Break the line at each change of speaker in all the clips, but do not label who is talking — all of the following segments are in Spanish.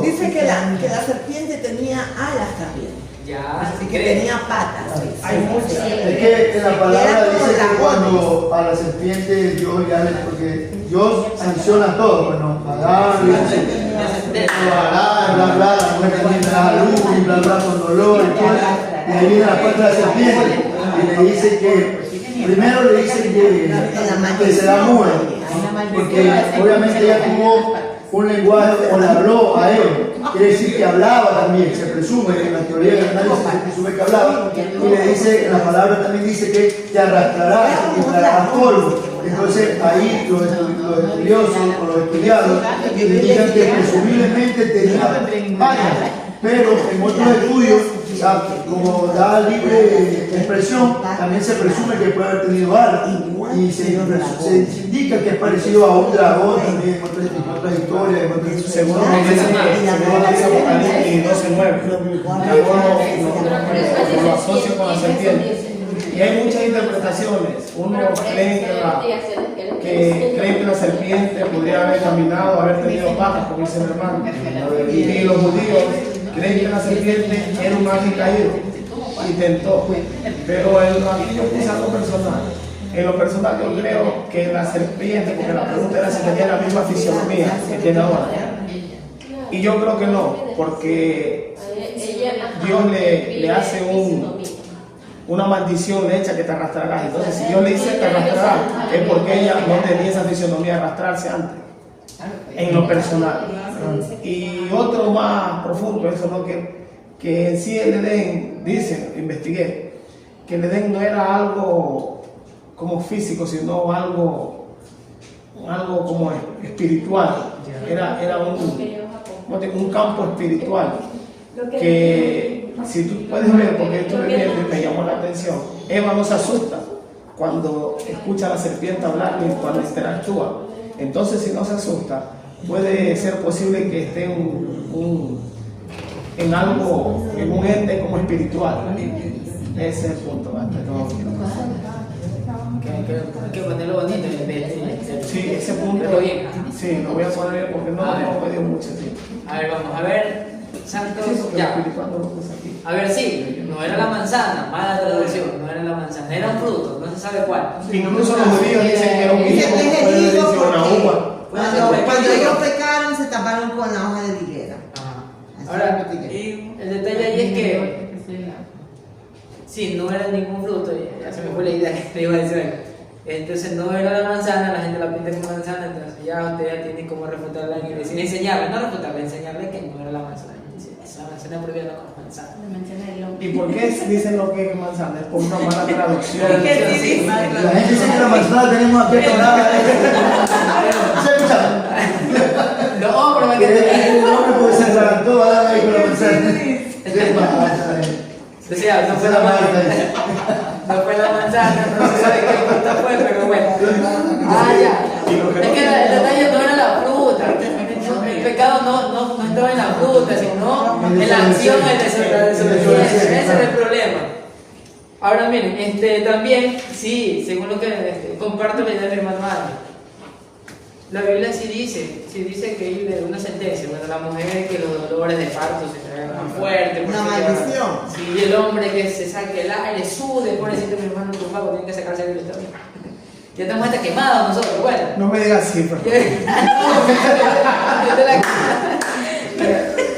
Dice que la serpiente tenía alas también.
Ya,
así que tenía patas.
Hay muchas.
Es que en la palabra dice que cuando a la serpiente Dios ya le, porque Dios sanciona todo, bueno, Adán, bla bla, la mujer también da a luz, y bla bla con dolor, y ahí viene la parte de la serpiente, y le dice que, primero le dice que será mujer, porque obviamente ella tuvo un lenguaje o le habló a él, quiere decir que hablaba también, se presume, en la teoría del análisis se presume que hablaba, y le dice, en la palabra también dice que te arrastrarás y trarás polvo. Entonces ahí los estudiosos o los estudiados indican que presumiblemente tenía años, pero en otros estudios, como da libre expresión, también se presume que puede haber tenido alas y se indica que es parecido a un dragón también en otras historias.
Seguro que y no se mueve. Lo asocio con la serpiente. Y hay muchas interpretaciones. Uno cree que la serpiente podría haber caminado, haber tenido patas, como dice mi hermano. Y los judíos creen que la serpiente era un ángel caído y tentó. Pero aquí yo puse algo personal. En lo personal yo creo que la serpiente, porque la pregunta era si tenía la misma fisionomía que tiene ahora. Y yo creo que no, porque Dios le hace una maldición, le echa que te arrastrarás. Entonces si Dios le dice te arrastrarás, es porque ella no tenía esa fisionomía de arrastrarse antes, en lo personal. Y otro más profundo, eso no, que en sí el Edén, dicen, investigué, que el Edén no era algo como físico, sino algo como espiritual. Era un campo espiritual que, si tú puedes ver, porque esto me llamó la atención, Eva no se asusta cuando escucha a la serpiente hablar ni cuando interactúa. Entonces, si no se asusta, puede ser posible que esté en algo, en un ente como espiritual. Ese es el punto.
Hay que ponerlo bonito.
Sí, ese punto. Sí, lo voy a poner porque no me dio mucho tiempo.
A ver, vamos a ver. Santos, ya. A ver, sí, no era la manzana, mala traducción, no era la manzana, era un fruto, no se sabe cuál.
Incluso los judíos dicen que era un higo con una uva.
Cuando ellos pecaron, se taparon con la hoja de higuera.
Ahora, el detalle ahí es que sí, no era ningún fruto, ya se me fue la idea que le iba a decir. Entonces no era la manzana, la gente la pinta como manzana, entonces ya usted ya tiene como refutarla y sin enseñarle, no refutarle, enseñarle que no era la manzana. La manzana prohibida con la manzana.
¿Y por qué dicen lo que es manzana? Es por una mala traducción.
La gente dice que la manzana tenemos aquí atorada. ¿Se escucha?
Los hombres
un hombre puede ser adelantó, va a dar ahí con la manzana.
O sea, no fue la manzana. No fue la manzana, no se sabe qué fruta fue, pero bueno. Ya. Es que el detalle no era la fruta. El pecado no estaba en la fruta, sino en la acción de desobediencia. Ese es el problema. Ahora miren, también, sí, según lo que comparto la idea de mi hermano Ángel, la Biblia sí dice que hay una sentencia, bueno, la mujer que los dolores de parto se hagan fuertes.
Una maldición.
Sí, el hombre que se saque el aire, sude, pobrecito mi hermano tumbado, tiene que sacarse el aire también. Ya estamos hasta quemados nosotros, bueno.
No me digas así, por favor.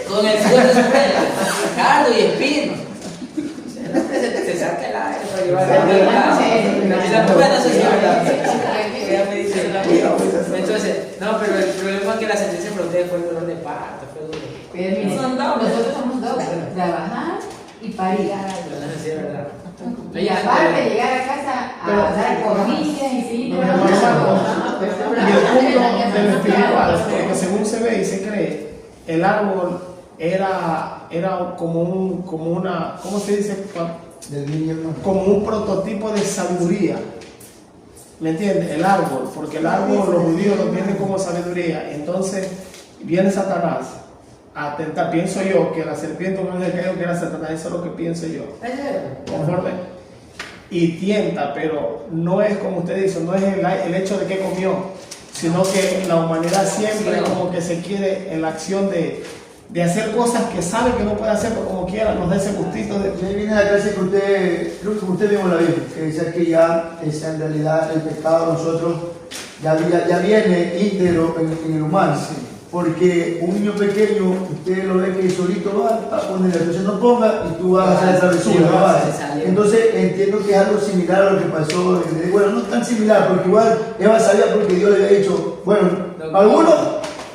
Con el sudor de su pelo, cardo y espino. Se saca el aire para llevar la mujer no se sabe. Entonces, no, pero el problema es que la sentencia para ustedes fue el dolor de parto, fue duro.
Son dos, nosotros somos dos, trabajar y parir.
Sí, es verdad.
Y aparte llegar a casa a dar comida y seguir
Y el punto de lo espiritual, porque según se ve y se cree, el árbol era como una, ¿cómo se dice? Como un prototipo de sabiduría. ¿Me entiendes? El árbol, porque el árbol los judíos lo tienen como sabiduría. Entonces viene Satanás a tentar, pienso yo, que la serpiente no es que era Satanás, eso es lo que pienso yo. Conforme. Y tienta, pero no es como usted dice, no es el hecho de que comió, sino que la humanidad siempre como que se quiere en la acción de hacer cosas que sabe que no puede hacer, pero como quiera nos da ese gustito de...
Y ahí viene la clase que usted, creo que usted mismo la vio, que dice que ya en realidad el pecado de nosotros ya viene íntegro en el humano. Porque un niño pequeño, usted lo ve que solito va a ponerle, entonces no ponga y tú vas a hacer esa travesura, no vas. Entonces entiendo que es algo similar a lo que pasó, bueno, no tan similar, porque igual Eva sabía porque Dios le había dicho, bueno, algunos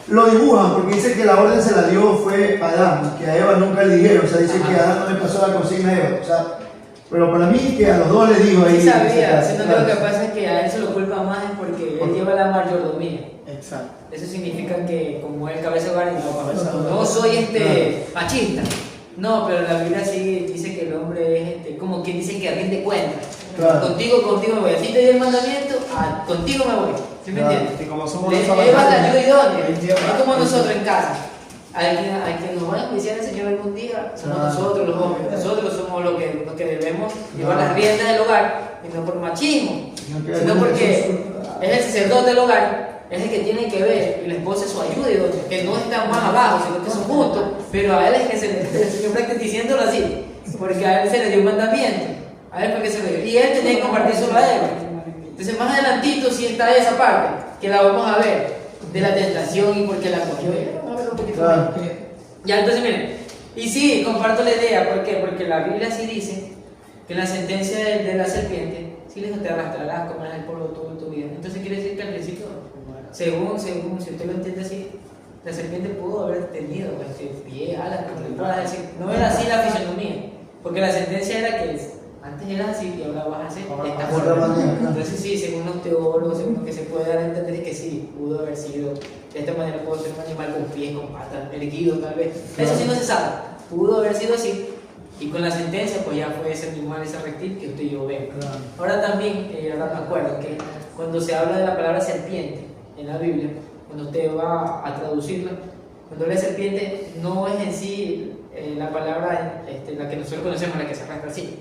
lo dibujan porque dicen que la orden se la dio fue a Adán, que a Eva nunca le dijeron, o sea, dicen que a Adán no le pasó la consigna a Eva, o sea, pero para mí que a los dos le digo ahí.
Sí sabía, sino que lo que pasa es que a él se lo culpa más es porque él lleva la mayordomía.
Exacto.
Eso significa que como él cabeza de hogar, no soy machista. No, pero la Biblia sí dice que el hombre es como quien dice que rinde cuentas.
Claro.
Contigo me voy. Así te di el mandamiento, contigo me voy. ¿Sí me entiendes?
Y como somos
Eva
nosotros,
la ayuda idónea.
Él lleva-
Es como nosotros en casa. A quien nos va a juiciar el Señor algún día somos nosotros los hombres. Nosotros somos los que debemos llevar las riendas del hogar, y no por machismo, sino porque es el sacerdote del hogar, es el que tiene que ver, y la esposa es su ayuda idónea, que no están más abajo, sino que son juntos, pero a él es que se le el Señor prácticamente diciéndolo así, porque a él se le dio un mandamiento, a él fue que se le dio, y él tenía que compartir solo a él. Entonces más adelantito sí está esa parte, que la vamos a ver, de la tentación y porque la cogió. Vamos a ver un poquito más. Ya, entonces miren, y sí, comparto la idea, ¿por qué? Porque la Biblia sí dice que en la sentencia de la serpiente, sí les te arrastrarás, comerás el polvo todo tu vida. Entonces quiere decir que al principio, según si usted lo entiende así, la serpiente pudo haber tenido pie, alas, no era así la fisionomía, porque la sentencia era que antes era así y ahora vas a hacer de esta forma. Entonces sí, según los teólogos, según lo que se puede dar a entender, que sí, pudo haber sido de esta manera, pudo ser un animal con pies, con patas, erguido tal vez. Eso sí no se sabe, pudo haber sido así. Y con la sentencia, pues ya fue ese animal, ese reptil que usted y yo vemos. Ahora también, ahora me acuerdo que cuando se habla de la palabra serpiente en la Biblia, cuando usted va a traducirla, cuando habla de serpiente, no es en sí la palabra la que nosotros conocemos, la que se arrastra así,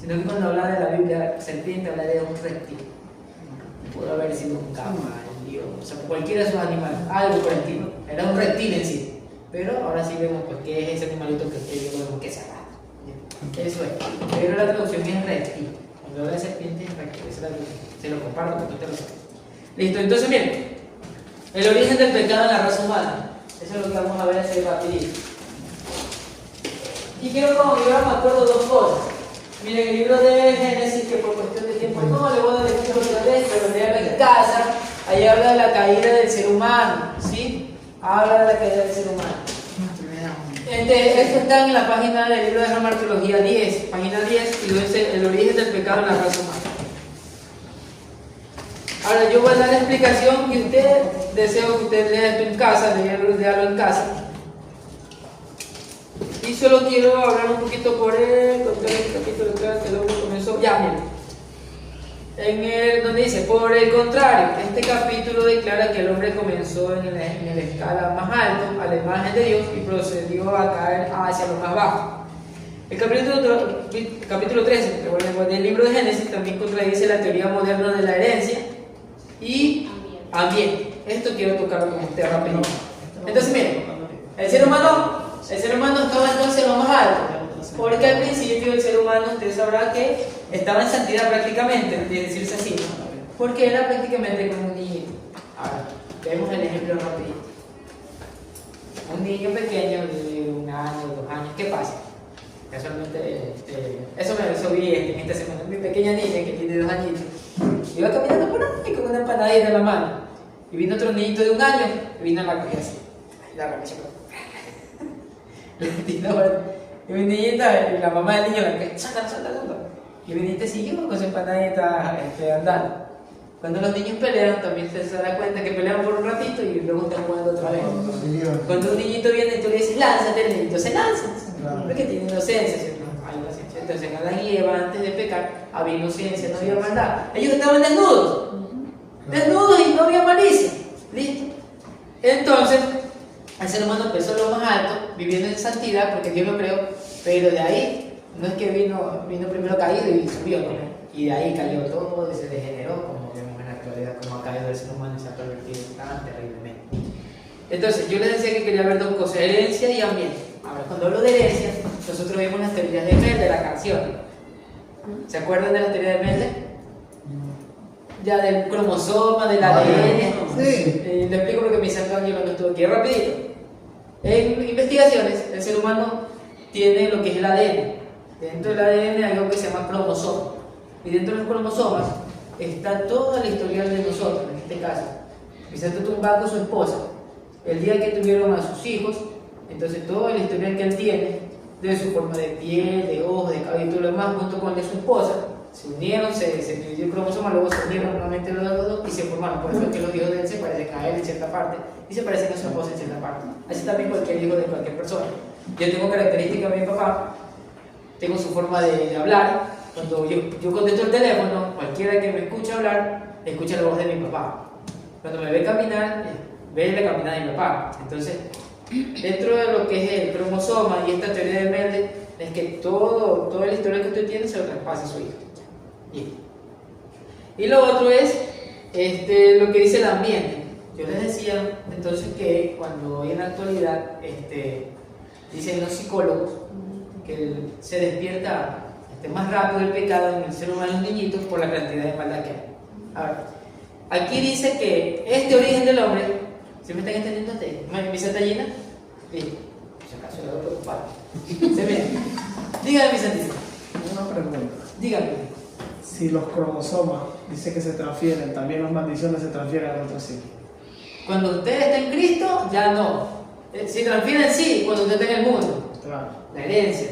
sino que cuando habla de la Biblia, serpiente habla de un reptil. Pudo haber sido un caballo, o sea, cualquiera de esos animales, algo por el estilo. Era un reptil en sí. Pero ahora sí vemos pues, que es ese animalito que vemos que se arrastra. Eso es. Pero la traducción es reptil. Cuando habla de serpiente es reptil. Esa es la traducción. Se lo comparto porque usted lo sabe. Listo, entonces miren. El origen del pecado en la raza humana. Eso es lo que vamos a ver así rapidito. Y quiero como que yo me acuerdo dos cosas. Miren, el libro de Génesis, que por cuestión de tiempo no le voy a dar el ejemplo otra vez, pero léanlo en casa. Ahí habla de la caída del ser humano, ¿sí? Habla de la caída del ser humano. Esto está en la página del libro de la Martología 10, página 10, y dice el origen del pecado en la raza humana. Ahora yo voy a dar la explicación y deseo que usted lea esto en casa, léalo en casa. Y solo quiero hablar un poquito por él, contar el capítulo que luego comenzó. Ya, miren. Donde dice, por el contrario, este capítulo declara que el hombre comenzó en el escala más alto, a la imagen de Dios, y procedió a caer hacia lo más bajo. El capítulo 13 del libro de Génesis también contradice la teoría moderna de la herencia y ambiente. Esto quiero tocarlo con usted rapidito. Entonces, miren, el ser humano estaba entonces en lo más alto, porque al principio el ser humano, usted sabrá que estaba en santidad prácticamente, de decirse así, porque era prácticamente como un niño. Ahora, vemos el ejemplo rapidito. Un niño pequeño de 1 año, 2 años, ¿qué pasa? Casualmente, eso vi en esta semana, mi pequeña niña que tiene 2 añitos, iba caminando por ahí con una empanadita en la mano, y vino otro niñito de 1 año, y vino a la cogida así, la ramilla. Y mi niñita, y la mamá del niño, la salta. Y mi niñita siguió con su empanadita andando. Cuando los niños pelean, también se da cuenta que pelean por un ratito y luego están jugando otra vez. Cuando un niñito viene y tú le dices, lánzate, el niñito se lanza. Porque tiene inocencia, ¿cierto? Hay inocencia. Entonces, en Adán y Eva, antes de pecar, había inocencia, no había maldad. Ellos estaban desnudos. Desnudos y no había malicia. ¿Listo? Entonces, el ser humano empezó lo más alto, viviendo en santidad, porque Dios lo creó, pero de ahí no es que vino primero caído y subió, ¿no? Y de ahí cayó todo y se degeneró, como vemos en la actualidad. realidad cómo ha caído el ser humano y se ha pervertido tan terriblemente. Entonces, yo les decía que quería ver dos cosas, herencia y ambiente. Ahora, cuando hablo de herencia, nosotros vemos las teorías de Mendel, de la canción. ¿Se acuerdan de las teorías de Mendel? Ya del cromosoma, del ADN.
Sí.
Le explico porque mi santo Ángel no estuvo aquí. Rapidito. En investigaciones, el ser humano tiene lo que es el ADN. Dentro del ADN hay algo que se llama cromosoma. Y dentro de los cromosomas está toda la historial de nosotros, en este caso. Vicente Tumbaco, su esposa, el día que tuvieron a sus hijos, entonces toda la historial que él tiene, de su forma de piel, de ojos, de cabello y todo lo demás, junto con el de su esposa, se unieron, se dividió el cromosoma, luego se unieron nuevamente los dos y se formaron. Por eso es que los hijos de él se parecen a él en cierta parte y se parecen a su esposa en cierta parte. Así también cualquier hijo de cualquier persona. Yo tengo características de mi papá, tengo su forma de hablar. Cuando yo contesto el teléfono, cualquiera que me escuche hablar, escucha la voz de mi papá. Cuando me ve caminar, ve la caminada de mi papá. Entonces, dentro de lo que es el cromosoma y esta teoría de Mendel, es que toda la historia que usted tiene se lo traspasa a su hijo. Bien. Y lo otro es lo que dice el ambiente. Yo les decía entonces que cuando hoy en la actualidad dicen los psicólogos que se despierta más rápido el pecado en el ser humano, en los niñitos, por la cantidad de maldad que hay. Ahora, aquí dice que este origen del hombre, ¿se me están entendiendo ustedes? ¿Mi Santallina? Sí, si acaso le voy a preocupar. ¿Se ve? Dígame, mi Santallina.
Una pregunta.
Dígame.
Si los cromosomas dice que se transfieren, también las maldiciones se transfieren a otros hijos.
Cuando usted está en Cristo, ya no. Si transfieren, sí, cuando usted está en el mundo.
Claro.
La herencia.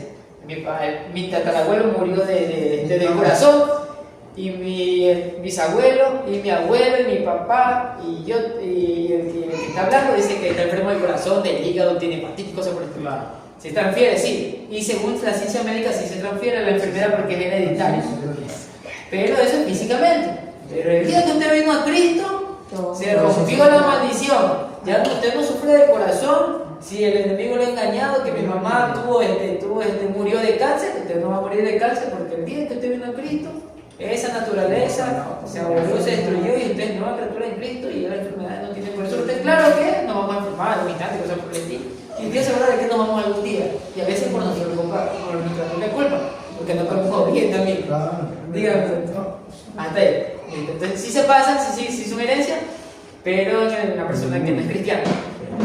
Mi tatarabuelo murió de corazón, y mi bisabuelo, y mi abuelo, y mi papá, y yo, y el que está hablando dice que está enfermo del corazón, del hígado, tiene hepatitis, cosas por el estilo.
Claro.
Se transfiere, sí. Y según la ciencia médica, sí se transfiere la enfermedad porque es hereditaria. Pero eso es físicamente. Pero el día que usted vino a Cristo, se rompió la maldición. Ya usted no sufre de corazón. Si el enemigo lo ha engañado, que mi mamá murió de cáncer, usted no va a morir de cáncer porque el día que usted vino a Cristo, esa naturaleza se abolió, se destruyó y usted es nueva criatura en Cristo y la enfermedad no tiene. Por eso usted, claro que nos vamos a enfermar algún instante, cosas por el estilo. Y Dios se habla de que nos vamos algún día. Y a veces por nuestra propia culpa, porque no comemos bien también. Dígame, hasta ahí. Entonces, sí se pasan, sí son herencias, pero en la persona que no es cristiana.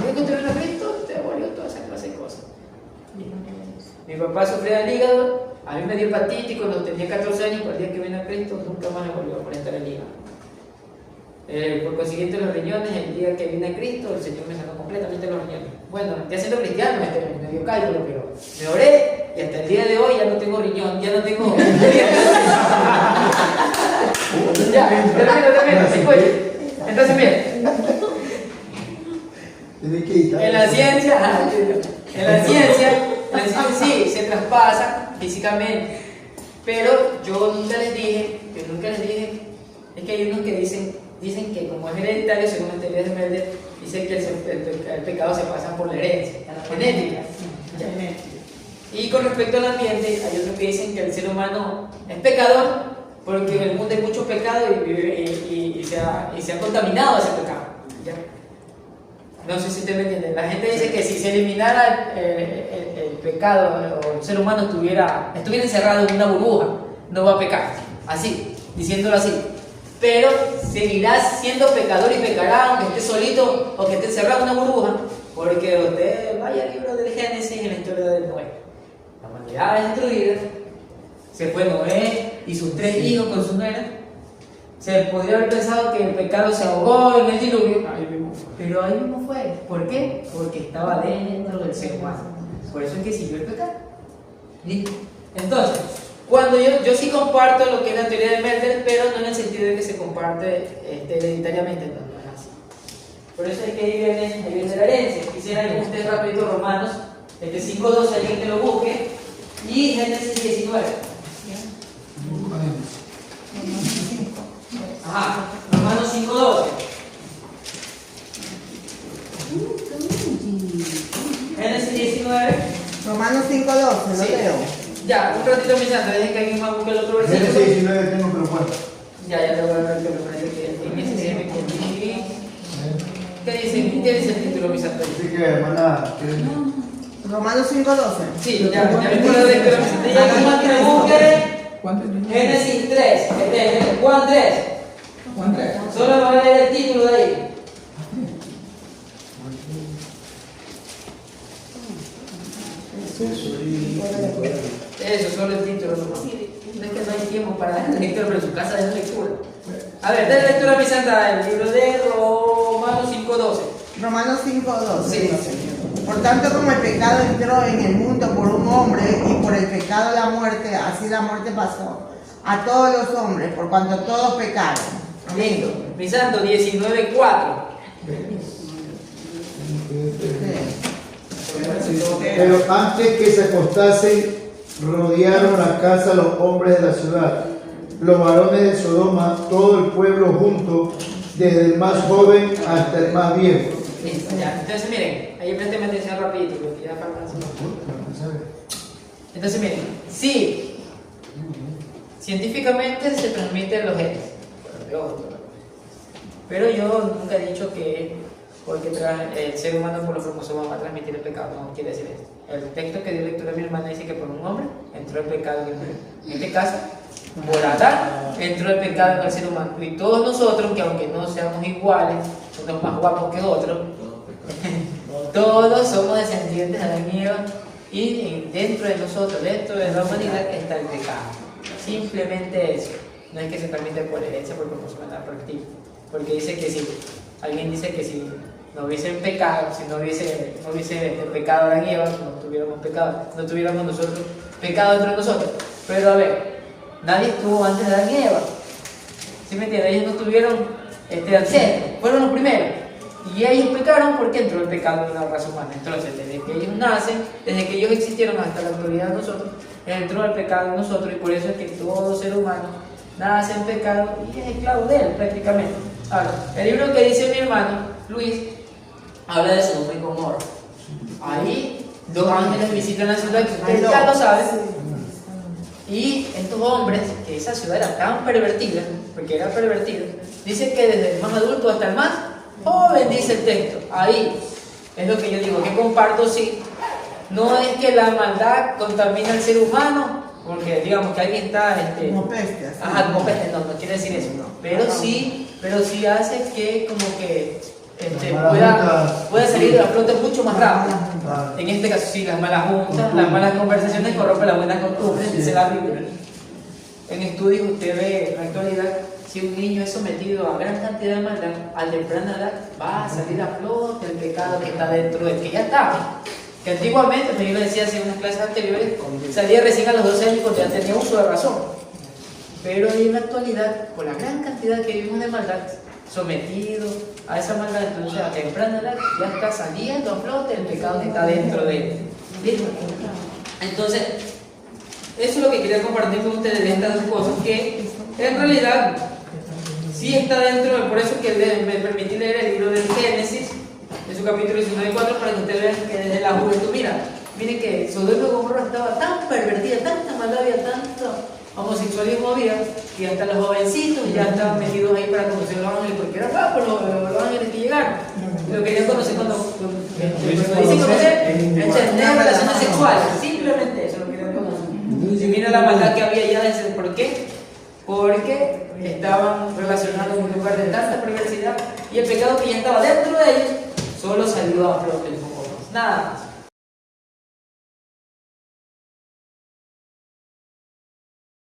El que usted vino a Cristo, usted abolió toda esa clase de cosas. Mi papá sufría del hígado, a mí me dio hepatitis cuando tenía 14 años, por el día que vino a Cristo, nunca más me volvió a molestar el hígado. Por consiguiente, los riñones, el día que vine a Cristo, el Señor me sacó completamente los riñones. Bueno, ya siendo cristiano, me dio cálculo, pero me oré y hasta el día de hoy ya no tengo riñón, ya no tengo. Ya, termino. Entonces, miren. En la ciencia sí, se traspasa físicamente. Pero yo nunca les dije, es que hay unos que dicen que como es hereditario, según las teorías de Mendel, dicen que el pecado se pasa por la herencia, genética. Y con respecto al ambiente, hay otros que dicen que el ser humano es pecador porque en el mundo hay mucho pecado y se ha contaminado ese pecado. ¿Ya? No sé si usted me entiende. La gente dice que si se eliminara el pecado o el ser humano estuviera encerrado en una burbuja, no va a pecar. Así, diciéndolo así. Pero seguirá siendo pecador y pecará aunque esté solito o que esté encerrado en una burbuja, porque usted vaya al libro del Génesis en la historia de Noé. La humanidad es destruida. Se fue Noé y sus 3 hijos con su nuera. Se podría haber pensado que el pecado se ahogó en el diluvio, pero ahí mismo fue. ¿Por qué? Porque estaba dentro del ser humano. Por eso es que siguió el pecado. ¿Listo? Entonces, cuando yo sí comparto lo que es la teoría de Mendel, pero no en el sentido de que se comparte hereditariamente, no es así. Por eso es que ahí viene la herencia. Quisiera que ustedes rapidito Romanos 5:12, alguien que lo busque, y Génesis 19. Ajá, Romanos 5:12. Génesis 19.
Romanos 5:12, lo
Sí.
leo.
Ya, un ratito mi santo, dejen que alguien más busque el otro versículo.
Génesis 19 tengo, pero bueno.
Ya te voy a ver que me parece que en ese se me confundí. ¿Qué dice el título, mis amigos?
Así que, hermana, que
Romanos 5:12.
Sí, ya me acuerdo de que lo presenté ya aquí que busque Génesis 3, Juan 3. Solo me va a leer el título de ahí. Eso, solo el título nomás. No es que no hay tiempo para dar lectura, pero en su casa es lectura. A ver, den lectura a mi santa, el libro de Romanos 5:12.
Romanos 5:12.
Sí.
Por tanto, como el pecado entró en el mundo por un hombre y por el pecado la muerte, así la muerte pasó a todos los hombres, por cuanto todos pecaron.
Lindo. Mi santo, 19:4.
pero antes que se acostasen, rodearon la casa los hombres de la ciudad, los varones de Sodoma, todo el pueblo junto, desde el más joven hasta el más viejo.
Listo, ya. Entonces miren, ahí presten atención rapidito, porque ya faltan. Entonces miren, sí, científicamente se transmiten los genes, pero yo nunca he dicho que porque el ser humano por los cromosomas va a transmitir el pecado, no quiere decir eso. El texto que dio lectura a mi hermana dice que por un hombre entró el pecado en el mundo. En este caso, por Adán entró el pecado en el ser humano. Y todos nosotros, que aunque no seamos iguales, somos más guapos que otros, todos somos descendientes de Adán y Eva, y dentro de nosotros, dentro de la humanidad, está el pecado. Simplemente eso. No es que se transmite por herencia, por cromosoma, nada por activo. Porque dice que si alguien dice que si no hubiese pecado, si no hubiese pecado Adán y Eva, no tuviéramos pecado, no tuviéramos nosotros pecado dentro de nosotros. Pero a ver, nadie estuvo antes de Adán y Eva. ¿Sí me entienden? Ellos no tuvieron ancestros, fueron los primeros. Y ellos pecaron porque entró el pecado en la raza humana. Entonces, desde que ellos nacen, desde que ellos existieron hasta la actualidad de nosotros, entró el pecado en nosotros, y por eso es que todo ser humano nace en pecado y es esclavo de él prácticamente. Ahora, el libro que dice mi hermano Luis habla de Sodoma y Gomorra. Ahí dos ángeles visitan la ciudad, que ustedes ya lo saben. Y estos hombres, que esa ciudad era tan pervertida, porque era pervertida, dice que desde el más adulto hasta el más joven, dice el texto. Ahí es lo que yo digo, que comparto, sí. No es que la maldad contamina al ser humano, porque digamos que alguien está
Como peste. así.
ajá, como peste, no quiere decir eso, no. Pero sí hace que como que pueda salir a flote mucho más rápido. En este caso, sí, las malas juntas, las malas conversaciones corrompen las buenas costumbres, dice la Biblia. En estudios usted ve en la actualidad, si un niño es sometido a gran cantidad de maldad, a temprana edad va a salir a flote el pecado que está dentro de él, que ya estaba. Que antiguamente, yo lo decía hace unas clases anteriores, salía recién a los 12 años cuando ya tenía uso de razón. Pero en la actualidad, por la gran cantidad que vivimos de maldad, sometido a esa maldad, entonces a temprana edad ya está saliendo a flote el pecado que está dentro de él. ¿Listo? Entonces, eso es lo que quería compartir con ustedes de estas dos cosas, que en realidad sí está dentro, por eso que me permití leer el libro del Génesis, en su capítulo 19:4, para que ustedes vean que desde la juventud, miren que Sodoma y Gomorra estaba tan pervertida, tanta maldad, había tanto homosexualismo había, que hasta los jovencitos ya estaban metidos ahí para conocer a los ángeles, porque era guapo los ángeles que llegaron. Lo querían conocer cuando dicen conocer, tener relaciones sexuales, simplemente eso lo querían conocer. Y mira la maldad que había ya desde, ¿por qué? Porque estaban relacionados en un lugar de tanta perversidad, y el pecado que ya estaba dentro de ellos solo salió a flote, nada más.